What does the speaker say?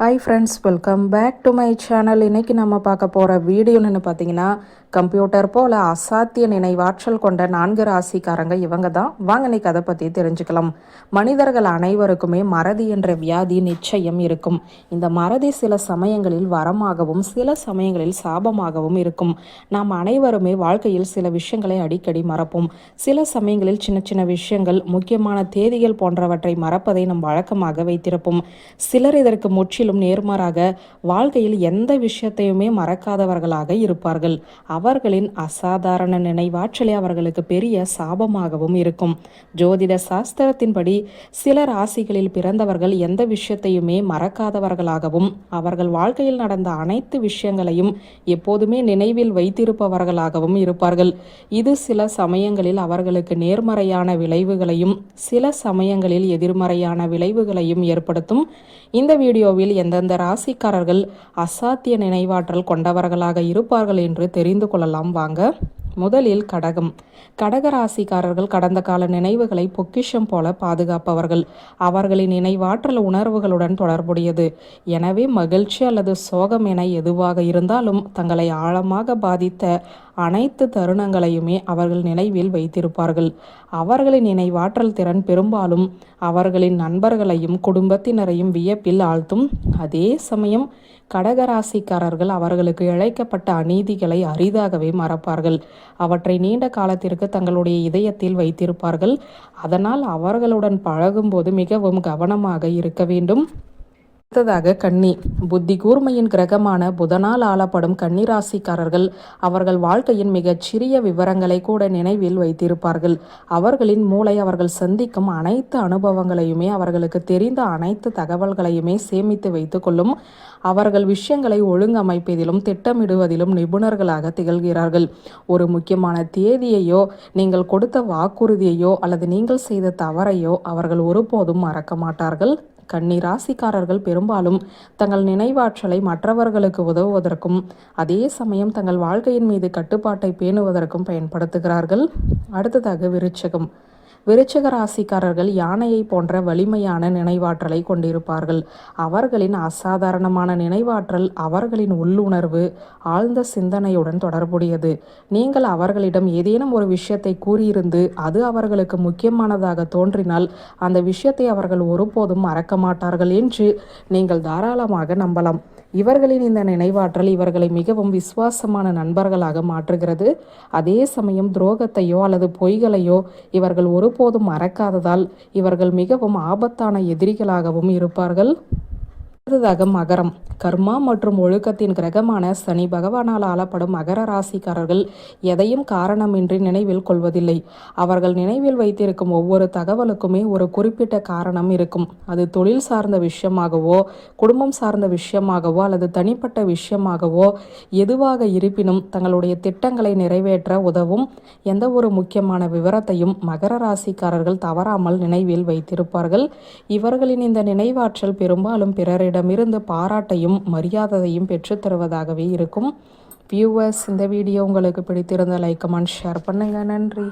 Hi friends, welcome back to my channel. இன்றைக்கி நம்ம பார்க்க போகிற வீடியோன்னு பார்த்தீங்கன்னா, கம்ப்யூட்டர் போல் அசாத்திய நினைவாற்றல் கொண்ட 4 ராசிக்காரங்க இவங்க தான். வாங்க இன்னைக்கு அதை பற்றி தெரிஞ்சுக்கலாம். மனிதர்கள் அனைவருக்குமே மறதி என்ற வியாதி நிச்சயம் இருக்கும். இந்த மறதி சில சமயங்களில் வரமாகவும் சில சமயங்களில் சாபமாகவும் இருக்கும். நாம் அனைவருமே வாழ்க்கையில் சில விஷயங்களை அடிக்கடி மறப்போம். சில சமயங்களில் சின்ன சின்ன விஷயங்கள், முக்கியமான தேதிகள் போன்றவற்றை மறப்பதை நம் வழக்கமாக வைத்திருப்போம். சிலர் இதற்கு முற்றிலும் நேர்மாறாக வாழ்க்கையில் எந்த விஷயத்தையுமே மறக்காதவர்களாக இருப்பார்கள். அவர்களின் அசாதாரண நினைவாற்றலே அவர்களுக்கு பெரிய சாபமாகவும் இருக்கும். ஜோதிட சாஸ்திரத்தின்படி சில ராசிகளில் பிறந்தவர்கள் எந்த விஷயத்தையுமே மறக்காதவர்களாகவும் அவர்கள் வாழ்க்கையில் நடந்த அனைத்து விஷயங்களையும் எப்போதுமே நினைவில் வைத்திருப்பவர்களாகவும் இருப்பார்கள். இது சில சமயங்களில் அவர்களுக்கு நேர்மறையான விளைவுகளையும் சில சமயங்களில் எதிர்மறையான விளைவுகளையும் ஏற்படுத்தும். இந்த வீடியோவில் எந்தெந்த ராசிக்காரர்கள் அசாத்திய நினைவாற்றல் கொண்டவர்களாக இருப்பார்கள் என்று தெரிந்து கொள்ளலாம் வாங்க. முதலில் கடகம். கடக ராசிக்காரர்கள் கடந்த கால நினைவுகளை பொக்கிஷம் போல பாதுகாப்பவர்கள். அவர்களின் நினைவாற்றல் உணர்வுகளுடன் தொடர்புடையது. எனவே மகிழ்ச்சி அல்லது சோகம் என எதுவாக இருந்தாலும் தங்களை ஆழமாக பாதித்த அனைத்து தருணங்களையுமே அவர்கள் நினைவில் வைத்திருப்பார்கள். அவர்களின் நினைவாற்றல் திறன் பெரும்பாலும் அவர்களின் நண்பர்களையும் குடும்பத்தினரையும் வியப்பில் ஆழ்த்தும். அதே சமயம் கடகராசிக்காரர்கள் அவர்களுக்கு இழைக்கப்பட்ட அநீதிகளை அரிதாகவே மறப்பார்கள். அவற்றை நீண்ட காலத்திற்கு தங்களுடைய இதயத்தில் வைத்திருப்பார்கள். அதனால் அவர்களுடன் பழகும்போது மிகவும் கவனமாக இருக்க வேண்டும். அடுத்ததாக கன்னி. புத்தி கூர்மையின் கிரகமான புதனால் ஆளப்படும் கன்னி ராசிக்காரர்கள் அவர்கள் வாழ்க்கையின் மிகச் சிறிய விவரங்களை கூட நினைவில் வைத்திருப்பார்கள். அவர்களின் மூளை அவர்கள் சந்திக்கும் அனைத்து அனுபவங்களையுமே அவர்களுக்கு தெரிந்த அனைத்து தகவல்களையுமே சேமித்து வைத்து கொள்ளும். அவர்கள் விஷயங்களை ஒழுங்கமைப்பதிலும் திட்டமிடுவதிலும் நிபுணர்களாக திகழ்கிறார்கள். ஒரு முக்கியமான தேதியையோ நீங்கள் கொடுத்த வாக்குறுதியையோ அல்லது நீங்கள் செய்த தவறையோ அவர்கள் ஒருபோதும் மறக்க மாட்டார்கள். கன்னி ராசிக்காரர்கள் பெரும்பாலும் தங்கள் நினைவாற்றலை மற்றவர்களுக்கு உதவுவதற்கும் அதே சமயம் தங்கள் வாழ்க்கையின் மீது கட்டுப்பாட்டை பேணுவதற்கும் பயன்படுத்துகிறார்கள். அடுத்ததாக விருச்சிகம். விருச்சிக ராசிக்காரர்கள் யானையை போன்ற வலிமையான நினைவாற்றலை கொண்டிருப்பார்கள். அவர்களின் அசாதாரணமான நினைவாற்றல் அவர்களின் உள்ளுணர்வு ஆழ்ந்த சிந்தனையுடன் தொடர்புடையது. நீங்கள் அவர்களிடம் ஏதேனும் ஒரு விஷயத்தை கூறியிருந்து அது அவர்களுக்கு முக்கியமானதாக தோன்றினால் அந்த விஷயத்தை அவர்கள் ஒருபோதும் மறக்க மாட்டார்கள் என்று நீங்கள் தாராளமாக நம்பலாம். இவர்களின் இந்த நினைவாற்றல் இவர்களை மிகவும் விசுவாசமான நண்பர்களாக மாற்றுகிறது. அதே சமயம் துரோகத்தையோ அல்லது பொய்களையோ இவர்கள் ஒருபோதும் மறக்காததால் இவர்கள் மிகவும் ஆபத்தான எதிரிகளாகவும் இருப்பார்கள். அடுத்ததாக மகரம். கர்மா மற்றும் ஒழுக்கத்தின் கிரகமான சனி பகவானால் ஆளப்படும் மகர ராசிக்காரர்கள் எதையும் காரணமின்றி நினைவில் கொள்வதில்லை. அவர்கள் நினைவில் வைத்திருக்கும் ஒவ்வொரு தகவலுக்குமே ஒரு குறிப்பிட்ட காரணம் இருக்கும். அது தொழில் சார்ந்த விஷயமாகவோ குடும்பம் சார்ந்த விஷயமாகவோ அல்லது தனிப்பட்ட விஷயமாகவோ எதுவாக இருப்பினும் தங்களுடைய திட்டங்களை நிறைவேற்ற உதவும் எந்த ஒரு முக்கியமான விவரத்தையும் மகர ராசிக்காரர்கள் தவறாமல் நினைவில் வைத்திருப்பார்கள். இவர்களின் இந்த நினைவாற்றல் பெரும்பாலும் பிறரிடம் இருந்து பாராட்டையும் மரியாதையும் பெற்றுத் தருவதாகவே இருக்கும். வியூவர்ஸ், இந்த வீடியோ உங்களுக்கு பிடித்திருந்த லைக் கமெண்ட் ஷேர் பண்ணுங்க. நன்றி.